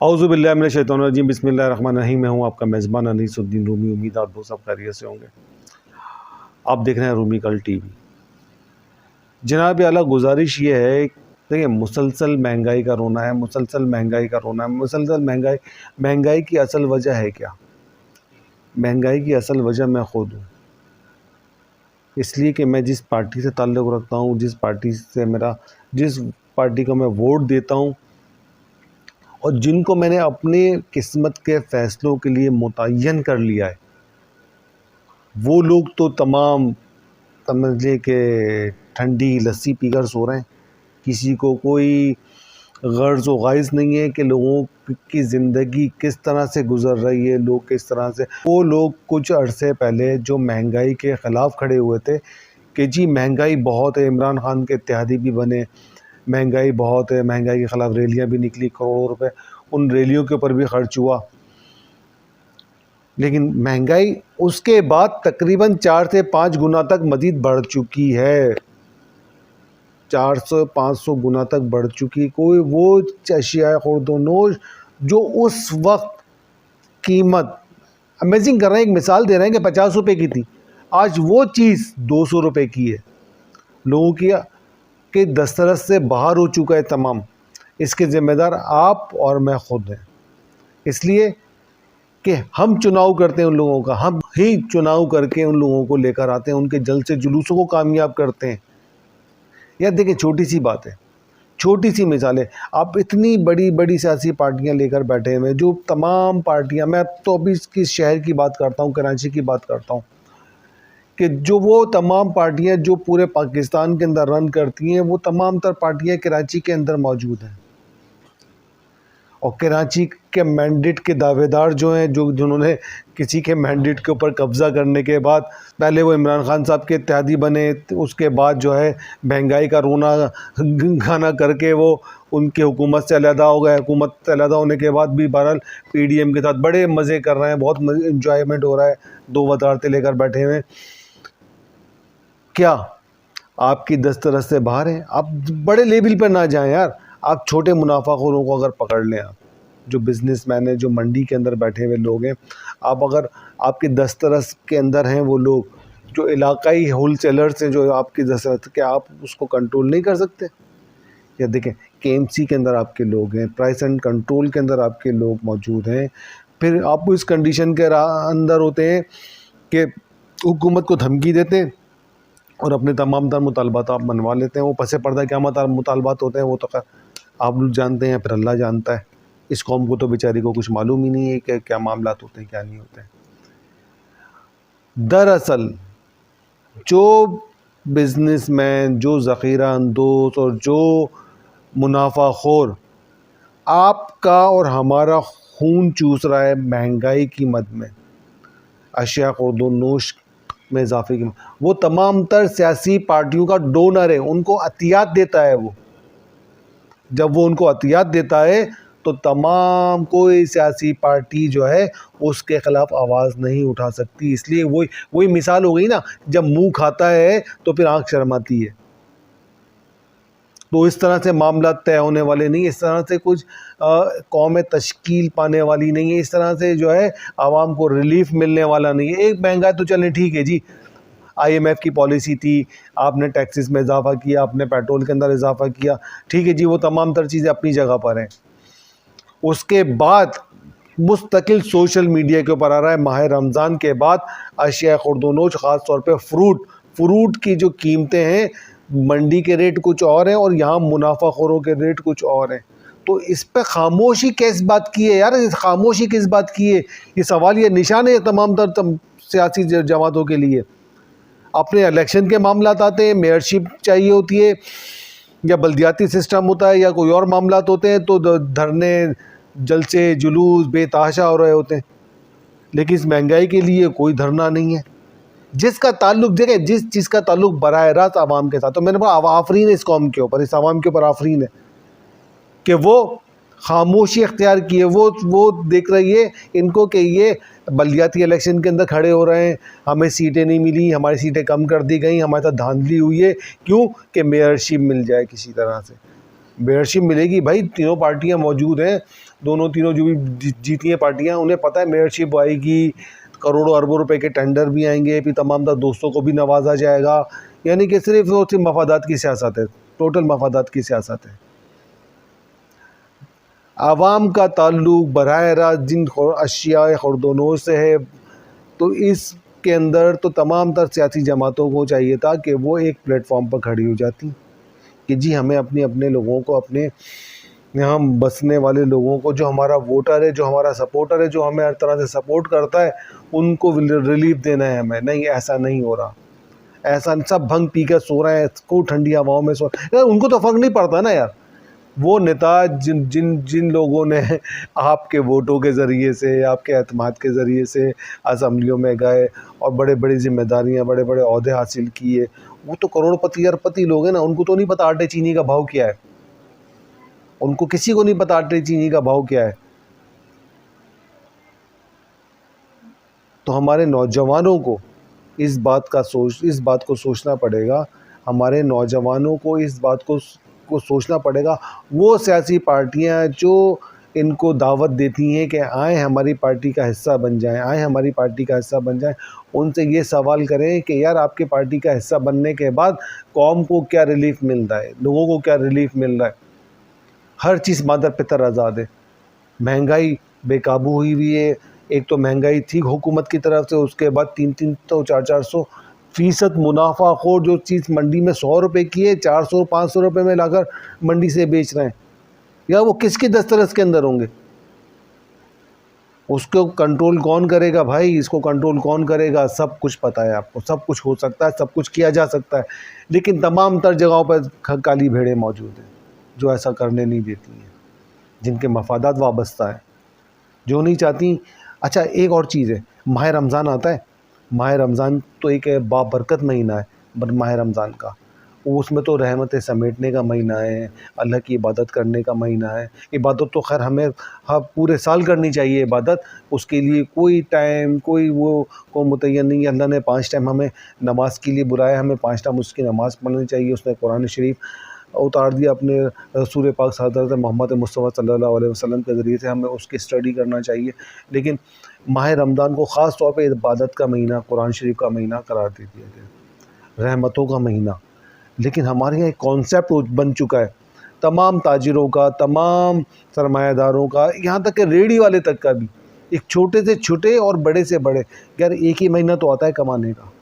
औज़ुबिल्लाहि मिनश्शैतानिर्रजीम बिस्मिल्लाहिर्रहमानिर्रहीम। मैं हूँ आपका मेज़बान अनीसुद्दीन रूमी। उम्मीद है आप दोस्त सब खैरियत से होंगे। आप देख रहे हैं रूमी कल्ट टीवी। जनाब आला गुजारिश ये है, देखिए मुसलसल महंगाई का रोना है, मुसलसल महंगाई का रोना है, मुसलसल महंगाई की असल वजह है क्या? महंगाई की असल वजह मैं ख़ुद हूँ। इसलिए कि मैं जिस पार्टी से ताल्लुक़ रखता हूँ, जिस पार्टी को मैं वोट देता हूँ और जिनको मैंने अपने किस्मत के फ़ैसलों के लिए मुतय्यन कर लिया है, वो लोग तो तमाम समझ लें कि ठंडी लस्सी पीकर सो रहे हैं। किसी को कोई गर्ज़ व ग़ाइज़ नहीं है कि लोगों की ज़िंदगी किस तरह से गुज़र रही है, लोग किस तरह से। वो लोग कुछ अरसे पहले जो महंगाई के ख़िलाफ़ खड़े हुए थे कि जी महंगाई बहुत है, इमरान खान के इत्तेहादी भी बने, महंगाई बहुत है, महंगाई के ख़िलाफ़ रैलियाँ भी निकली, करोड़ों रुपए उन रैलियों के ऊपर भी खर्च हुआ। लेकिन महंगाई उसके बाद तकरीबन 4 से 5 गुना तक मज़ीद बढ़ चुकी है। 400-500 गुना तक बढ़ चुकी। कोई वो अशिया खुर्दोनोश जो उस वक्त कीमत अमेजिंग कर रहे हैं, एक मिसाल दे रहे हैं कि 50 रुपये की थी, आज वो चीज़ 200 रुपये की है। लोगों की के दस्तरस से बाहर हो चुका है तमाम। इसके ज़िम्मेदार आप और मैं ख़ुद हैं। इसलिए कि हम चुनाव करते हैं उन लोगों का, हम ही चुनाव करके उन लोगों को लेकर आते हैं, उनके जलसे जुलूसों को कामयाब करते हैं। यार देखिए, छोटी सी बात है, छोटी सी मिसाल है। आप इतनी बड़ी बड़ी सियासी पार्टियां लेकर बैठे हुए, जो तमाम पार्टियां, मैं तो अभी किस शहर की बात करता हूं, कराची की बात करता हूं, कि जो वो तमाम पार्टियां जो पूरे पाकिस्तान के अंदर रन करती हैं, वो तमाम तर पार्टियां कराची के अंदर मौजूद हैं। और कराची के मैंडेट के दावेदार जो हैं, जिन्होंने किसी के मैंडेट के ऊपर कब्ज़ा करने के बाद पहले वो इमरान खान साहब के इत्तेहादी बने, उसके बाद जो है महंगाई का रोना गाना करके वो उनकी हुकूमत से अलहदा हो गए। हुकूमत से अलहदा होने के बाद भी बहरहाल PDM के साथ बड़े मज़े कर रहे हैं, बहुत इंजॉयमेंट हो रहा है, 2 वजारतें लेकर बैठे हुए। क्या आपकी दस्तरस से बाहर है? आप बड़े लेवल पर ना जाएं यार, आप छोटे मुनाफाखोरों को अगर पकड़ लें, आप जो बिजनेसमैन है, जो मंडी के अंदर बैठे हुए लोग हैं, आप अगर आपके दस्तरस के अंदर हैं वो लोग जो इलाकाई होलसेलर्स हैं, जो आपकी दस्तरस, क्या आप उसको कंट्रोल नहीं कर सकते? या देखें, KMC के अंदर आपके लोग हैं, प्राइस एंड कंट्रोल के अंदर आपके लोग मौजूद हैं, फिर आप इस कंडीशन के अंदर होते हैं कि हुकूमत को धमकी देते हैं और अपने तमाम तर मुतालबात आप मनवा लेते हैं। वो पसे पर्दा क्या मुतालबात होते हैं वो तो खैर आप लोग जानते हैं, फिर अल्लाह जानता है। इस कौम को तो बेचारी को कुछ मालूम ही नहीं है कि क्या मामलात होते हैं, क्या नहीं होते हैं। दरअसल जो बिजनेसमैन, जो ज़ख़ीरा अंदोज़ और जो मुनाफाखोर आपका और हमारा खून चूस रहा है महंगाई की मद में, अशिया खुर्दोनोश में इजाफे की, वो तमाम तर सियासी पार्टियों का डोनर है, उनको अतियात देता है। वो जब वो उनको अतियात देता है तो तमाम कोई सियासी पार्टी जो है उसके ख़िलाफ़ आवाज़ नहीं उठा सकती। इसलिए वही मिसाल हो गई ना, जब मुंह खाता है तो फिर आँख शर्माती है। तो इस तरह से मामला तय होने वाले नहीं, इस तरह से कुछ कौमें तश्कील पाने वाली नहीं है, इस तरह से जो है आवाम को रिलीफ मिलने वाला नहीं है। एक महंगाई तो चलें ठीक है जी, IMF की पॉलिसी थी, आपने टैक्सेस में इजाफ़ा किया, आपने पेट्रोल के अंदर इजाफ़ा किया, ठीक है जी, वो तमाम तर चीज़ें अपनी जगह पर हैं। उसके बाद मुस्तकिल सोशल मीडिया के ऊपर आ रहा है, माह रमज़ान के बाद अशिया खुर्दोनोश, ख़ास तौर पे फ्रूट की जो कीमतें हैं, मंडी के रेट कुछ और हैं और यहाँ मुनाफाखोरों के रेट कुछ और हैं। तो इस पे खामोशी किस बात की है यार? खामोशी किस बात की है? ये सवाल, ये निशान है तमाम तर सियासी जमातों के लिए। अपने इलेक्शन के मामलात आते हैं, मेयरशिप चाहिए होती है या बल्दियाती सिस्टम होता है या कोई और मामलात होते हैं, तो धरने, जलसे, जुलूस बेतहाशा हो रहे होते हैं। लेकिन इस महंगाई के लिए कोई धरना नहीं है, जिसका ताल्लुक, देखें, जिस चीज़ का ताल्लुक बराह रास्त आवाम के साथ, तो मैंने कहा आफरीन है इस कौम के ऊपर, इस आवाम के ऊपर आफरीन है कि वो खामोशी अख्तियार की है। वो देख रही है इनको कि ये बल्दियाती इलेक्शन के अंदर खड़े हो रहे हैं, हमें सीटें नहीं मिली, हमारी सीटें कम कर दी गई, हमारे साथ धांधली हुई है, क्यों? कि मेयरशिप मिल जाए किसी तरह से। मेयरशिप मिलेगी भाई, तीनों पार्टियां मौजूद हैं, दोनों तीनों जो भी जीती हैं पार्टियां, उन्हें पता है मेयरशिप आएगी, करोड़ों अरबों रुपए के टेंडर भी आएंगे, फिर तमाम तर दोस्तों को भी नवाजा जाएगा। यानी कि सिर्फ मफादात की सियासत है, टोटल मफादात की सियासत है। आवाम का ताल्लुक बराह रास्त जिन अशिया खुर्दोनों से है, तो इसके अंदर तो तमाम तर सियासी जमातों को चाहिए था कि वो एक प्लेटफॉर्म पर खड़ी हो जाती कि जी हमें अपने लोगों को, अपने यहाँ बसने वाले लोगों को, जो हमारा वोटर है, जो हमारा सपोर्टर है, जो हमें हर तरह से सपोर्ट करता है, उनको रिलीफ देना है हमें। नहीं, ऐसा नहीं हो रहा। ऐसा सब भंग पी कर सो रहे हैं, को ठंडी हवाओं में सो यार, उनको तो फ़र्क नहीं पड़ता ना यार। वो नेता जिन जिन जिन लोगों ने आपके वोटों के ज़रिए से, आपके एतमाद के ज़रिए से असम्बलियों में गए और बड़े बड़ी जिम्मेदारियां, बड़े बड़े ओहदे हासिल किए, वो तो करोड़पति अरबपति लोग हैं ना। उनको तो नहीं पता आटे चीनी का भाव क्या है, उनको किसी को नहीं पता आटे चीनी का भाव क्या है। तो हमारे नौजवानों को इस बात को सोचना पड़ेगा, हमारे नौजवानों को इस बात को सोचना पड़ेगा। वो सियासी पार्टियां जो इनको दावत देती हैं कि आए हमारी पार्टी का हिस्सा बन जाएं, आए हमारी पार्टी का हिस्सा बन जाएं, उनसे ये सवाल करें कि यार आपके पार्टी का हिस्सा बनने के बाद कौम को क्या रिलीफ मिल रहा है, लोगों को क्या रिलीफ मिल रहा है। हर चीज़ मादर पितर आज़ाद है। महंगाई बेकाबू हुई हुई है। एक तो महंगाई थी हुकूमत की तरफ से, उसके बाद 300-400% मुनाफाखोर जो चीज़ मंडी में 100 रुपये की है, 400-500 रुपये में लाकर मंडी से बेच रहे हैं। या वो किसके दस्तरस के अंदर होंगे? उसको कंट्रोल कौन करेगा भाई? इसको कंट्रोल कौन करेगा? सब कुछ पता है आपको, सब कुछ हो सकता है, सब कुछ किया जा सकता है, लेकिन तमाम तर जगहों पर काली भेड़ें मौजूद हैं जो ऐसा करने नहीं देती हैं, जिनके मफादात वाबस्ता है, जो नहीं चाहती। अच्छा, एक और चीज़ है, माह रमज़ान आता है। माह रमज़ान तो एक बाबरकत महीना है, माह रमज़ान का, उसमें तो रहमतें समेटने का महीना है, अल्लाह की इबादत करने का महीना है। इबादत तो खैर हमें पूरे साल करनी चाहिए इबादत, उसके लिए कोई टाइम को मुतय्यन नहीं है। अल्लाह ने 5 टाइम हमें नमाज के लिए बुलाया, हमें 5 टाइम उसकी नमाज़ पढ़नी चाहिए। उसने कुरान शरीफ उतार दिया अपने रसूल पाक हज़रत मोहम्मद मुस्तफ़ा सल्लल्लाहु अलैहि वसल्लम के ज़रिए से, हमें उसकी स्टडी करना चाहिए। लेकिन माह रमज़ान को ख़ास तौर पे इबादत का महीना, कुरान शरीफ का महीना करार दे दिया गया, रहमतों का महीना। लेकिन हमारे यहाँ एक कॉन्सेप्ट बन चुका है, तमाम ताजिरों का, तमाम सरमायादारों का, यहाँ तक कि रेडी वाले तक का भी, एक छोटे से छोटे और बड़े से बड़े, यार एक ही महीना तो आता है कमाने का,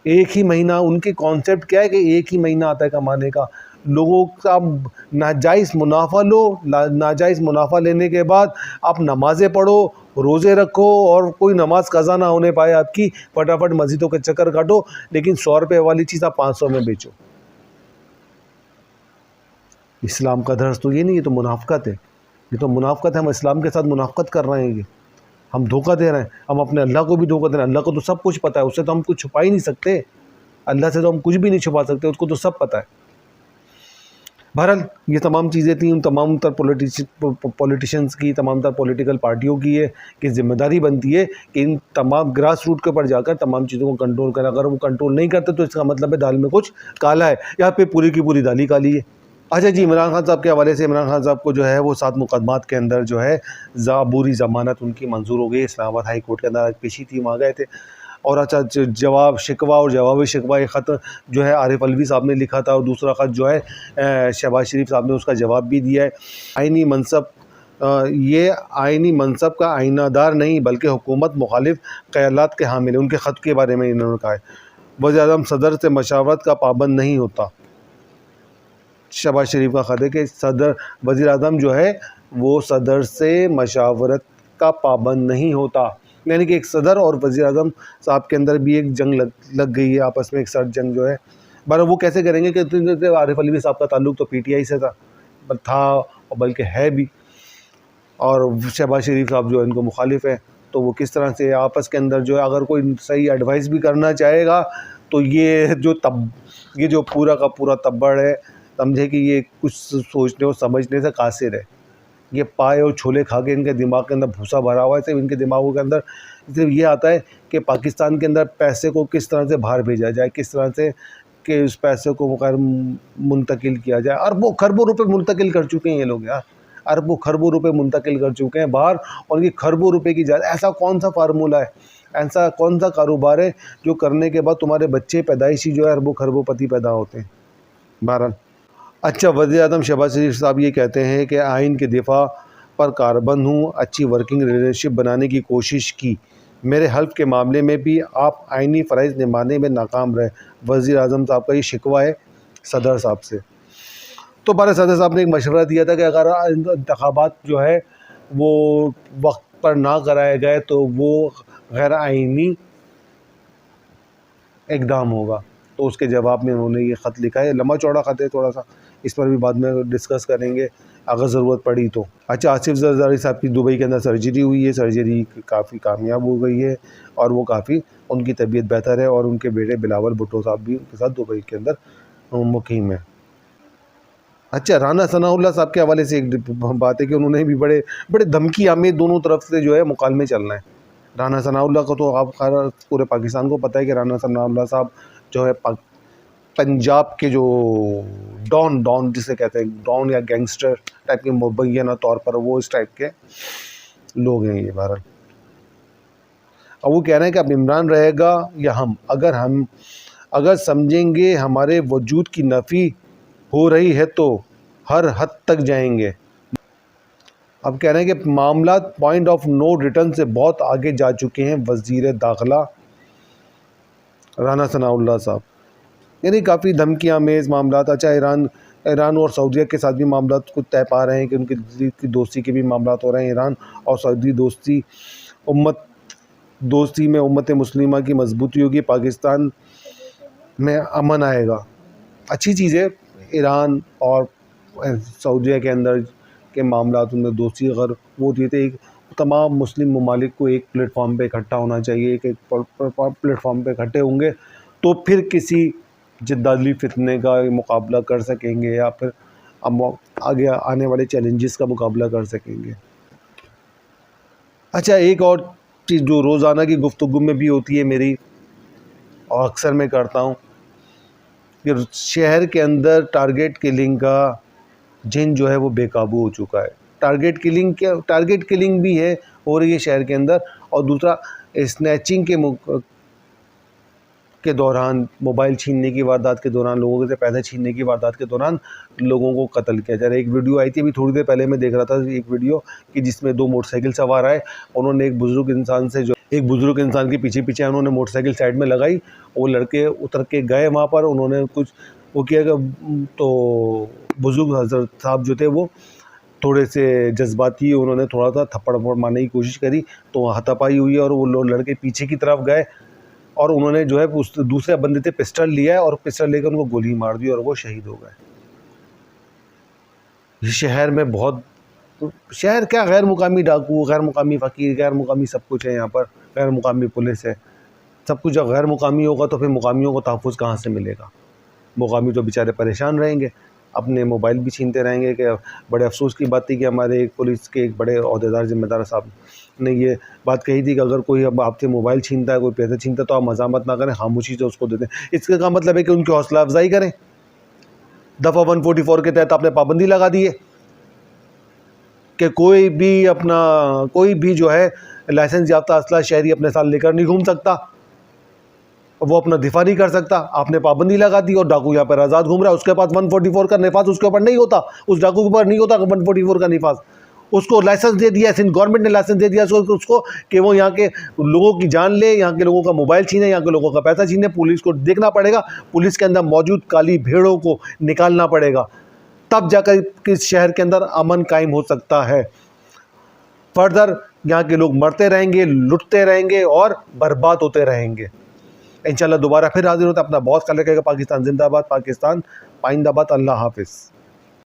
एक ही महीना। उनके कॉन्सेप्ट क्या है कि एक ही महीना आता है कमाने का। लोगों का नाजायज़ मुनाफा लो, नाजायज़ मुनाफा लेने के बाद आप नमाज़ें पढ़ो, रोज़े रखो, और कोई नमाज कज़ा ना होने पाए आपकी, फटाफट मस्जिदों के चक्कर काटो, लेकिन 100 रुपये वाली चीज़ आप 500 में बेचो। इस्लाम का दर्स तो ये नहीं, ये तो मुनाफ़क़त है, ये तो मुनाफ़क़त है। हम इस्लाम के साथ मुनाफ़क़त कर रहे हैं, ये हम धोखा दे रहे हैं। हम अपने अल्लाह को भी धोखा दे रहे हैं। अल्लाह को तो सब कुछ पता है, उससे तो हम कुछ छुपा ही नहीं सकते। अल्लाह से तो हम कुछ भी नहीं छुपा सकते, उसको तो सब पता है। बहरहाल ये तमाम चीज़ें थी, उन तमाम तर पॉलिटिशियंस की, तमाम तर पॉलिटिकल पार्टियों की है कि ज़िम्मेदारी बनती है कि इन तमाम ग्रास रूट के ऊपर जाकर तमाम चीज़ों को कंट्रोल करें। अगर वो कंट्रोल नहीं करते तो इसका मतलब है दाल में कुछ काला है, या फिर पूरी की पूरी दाल ही काली है। अच्छा जी, इमरान खान साहब के हवाले से, इमरान खान साहब को जो है वो 7 मुकदमात के अंदर जो है ज़ाबूरी ज़मानत उनकी मंजूर हो गई। इस्लामाबाद हाई कोर्ट के अंदर आज पेशी थी, वहाँ गए थे। और अच्छा, जवाब शिकवा और जवाब शिकवा, एक ख़त जो है आरिफ अलवी साहब ने लिखा था, और दूसरा ख़त जो है शहबाज शरीफ साहब ने उसका जवाब भी दिया है। आइनी मनसब, ये आइनी मनसब का आइनादार नहीं बल्कि हुकूमत मुखालिफ ख़यालात के हामिल है। उनके ख़त के बारे में इन्होंने कहा है, वज़ीर-ए-आज़म सदर से मशावरत का पाबंद नहीं होता। शहबाज शरीफ का ख़त है कि वज़ीर-ए-आज़म जो है वो सदर से मशावरत का पाबंद नहीं होता। यानी कि एक सदर और वज़ीर-ए-आज़म साहब के अंदर भी एक जंग लग गई है आपस में, एक सर्द जंग जो है। बहरहाल वो कैसे करेंगे कि आरिफ अलवी साहब का ताल्लुक़ तो PTI से था और बल्कि है भी, और शहबाज शरीफ साहब जो है इनको मुखालिफ है। तो वो किस तरह से आपस के अंदर जो है, अगर कोई सही एडवाइस भी करना चाहेगा तो ये जो पूरा का पूरा तब्बड़ है, समझे कि ये कुछ सोचने और समझने से कासिर है। ये पाए और छोले खा के इनके दिमाग के अंदर भूसा भरा हुआ है। सिर्फ इनके दिमागों के अंदर सिर्फ ये आता है कि पाकिस्तान के अंदर पैसे को किस तरह से बाहर भेजा जाए, किस तरह से कि उस पैसे को खैर मुंतकिल किया जाए। अरबों खरबों रुपए मुंतकिल कर चुके हैं ये लोग यार, अरबों खरबों रुपए मुंतकिल कर चुके हैं बाहर, और ये खरबों रुपए की जायदाद। ऐसा कौन सा फार्मूला है, ऐसा कौन सा कारोबार है जो करने के बाद तुम्हारे बच्चे पैदाइशी जो है अरबों खरबों-पति पैदा होते हैं। बहरहाल, अच्छा, वज़ीर-ए-आज़म शहबाज शरीफ साहब ये कहते हैं कि आइन के दिफा पर कारबंद हूँ, अच्छी वर्किंग रिलेशनशिप बनाने की कोशिश की, मेरे हल्फ के मामले में भी आप आइनी फ़राइज़ निभाने में नाकाम रहे। वज़ीर-ए-आज़म साहब का ये शिकवा है सदर साहब से। तो भारत सदर साहब ने एक मशवरा दिया था कि अगर इंतखाबात जो है वो वक्त पर ना कराए गए तो वो गैर आइनी इक़दाम होगा। तो उसके जवाब में उन्होंने ये ख़त लिखा है, लंबा चौड़ा ख़त है थोड़ा सा, इस पर भी बाद में डिस्कस करेंगे अगर ज़रूरत पड़ी तो। अच्छा, आसिफ ज़रदारी साहब की दुबई के अंदर सर्जरी हुई है, सर्जरी काफ़ी कामयाब हो गई है और वो काफ़ी उनकी तबीयत बेहतर है, और उनके बेटे बिलावल भुट्टो साहब भी उनके साथ दुबई के अंदर मुकीम है। अच्छा, राना सनाउल्लाह साहब के हवाले से एक बात है कि उन्होंने भी बड़े धमकी हमें दोनों तरफ से जो है मुकालमे चलना है। राना सनाउल्लाह को तो आप पूरे पाकिस्तान को पता है कि राना सनाउल्लाह साहब जो है पंजाब के जो डॉन जिसे कहते हैं, डॉन या गैंगस्टर टाइप के मुबैना तौर पर वो इस टाइप के लोग हैं ये। बहरहाल, अब वो कह रहे हैं कि अब इमरान रहेगा या हम अगर समझेंगे हमारे वजूद की नफ़ी हो रही है तो हर हद तक जाएंगे। अब कह रहे हैं कि मामला पॉइंट ऑफ नो रिटर्न से बहुत आगे जा चुके हैं वज़ीर दाखिला राना सनाउल्लाह साहब, यानी काफ़ी धमकियाँ मेज़ मामला। अच्छा, ईरान और सऊदीया के साथ भी मामला कुछ तय पा रहे हैं कि उनकी दोस्ती के भी मामला हो रहे हैं। ईरान और सऊदी दोस्ती में उम्मत मुस्लिमा की मजबूती होगी, पाकिस्तान में अमन आएगा। अच्छी चीज़ है, ईरान और सऊदीया के अंदर के मामला में दोस्ती अगर वो होती है तो तमाम मुस्लिम ममालिक को एक प्लेटफॉर्म पे इकट्ठा होना चाहिए। एक प्लेटफॉर्म पे इकट्ठे होंगे तो फिर किसी जिद्दाली फितने का मुकाबला कर सकेंगे, या फिर आगे आने वाले चैलेंजेस का मुकाबला कर सकेंगे। अच्छा, एक और चीज़ जो रोज़ाना की गुफ्तगू में भी होती है मेरी, और अक्सर मैं करता हूँ, कि शहर के अंदर टारगेट किलिंग का जिन जो है वो बेकाबू हो चुका है। टारगेट किलिंग भी है, हो रही है शहर के अंदर, और दूसरा स्नैचिंग के दौरान, मोबाइल छीनने की वारदात के दौरान, लोगों से पैसे छीनने की वारदात के दौरान लोगों को कत्ल किया जा रहा है। एक वीडियो आई थी अभी थोड़ी देर पहले, मैं देख रहा था एक वीडियो कि जिसमें दो मोटरसाइकिल सवार आए, उन्होंने एक बुज़ुर्ग इंसान के पीछे उन्होंने मोटरसाइकिल साइड में लगाई, वो लड़के उतर के गए वहाँ पर, उन्होंने कुछ वो किया, तो बुज़ुर्ग हज़रत साहब जो थे वो थोड़े से जज्बाती, उन्होंने थोड़ा सा थप्पड़ मारने की कोशिश करी, तो हाथापाई हुई और वो लड़के पीछे की तरफ गए, और उन्होंने जो है उस दूसरे बंदे से पिस्टल लिया और पिस्टल लेकर उनको गोली मार दी और वो शहीद हो गए। शहर में बहुत, शहर क्या, गैर मुकामी डाकू, गैर मुकामी फ़कीर, गैर मुकामी सब कुछ है यहाँ पर, गैर मुकामी पुलिस है, सब कुछ। जब गैर मुकामी होगा तो फिर मुकामियों को तहफ़्फ़ुज़ कहाँ से मिलेगा? मुकामी तो बेचारे परेशान रहेंगे, अपने मोबाइल भी छीनते रहेंगे। कि बड़े अफसोस की बात थी कि हमारे एक पुलिस के एक बड़े ओहदेदार ज़िम्मेदार साहब ने ये बात कही थी कि अगर कोई अब आपसे मोबाइल छीनता है, कोई पैसे छीनता है, तो आप मज़ामत ना करें, खामोशी से उसको दे दें। इसका क्या मतलब है कि उनकी हौसला अफजाई करें। दफ़ा 144 के तहत आपने पाबंदी लगा दी है कि कोई भी जो है लाइसेंस याफ्ता असला शहरी अपने साथ लेकर नहीं घूम सकता, वो अपना दिफा नहीं कर सकता। आपने पाबंदी लगा दी और डाकू यहाँ पर आज़ाद घूम रहा है। उसके पास 144 का निफाज उसके ऊपर नहीं होता, उस डाकू के ऊपर नहीं होता 144 का निफाज। उसको लाइसेंस दे दिया, सिंध गवर्नमेंट ने लाइसेंस दे दिया उसको कि वो यहाँ के लोगों की जान ले, यहाँ के लोगों का मोबाइल छीने, यहाँ के लोगों का पैसा छीने। पुलिस को देखना पड़ेगा, पुलिस के अंदर मौजूद काली भेड़ों को निकालना पड़ेगा, तब जाकर किस शहर के अंदर अमन कायम हो सकता है। फर्दर यहाँ के लोग मरते रहेंगे, लुटते रहेंगे और बर्बाद होते रहेंगे। इंशाल्लाह दोबारा फिर हाजिर होता है। अपना बहुत ख्याल रखिएगा। पाकिस्तान जिंदाबाद, पाकिस्तान पाइंदाबाद। अल्लाह हाफिज़।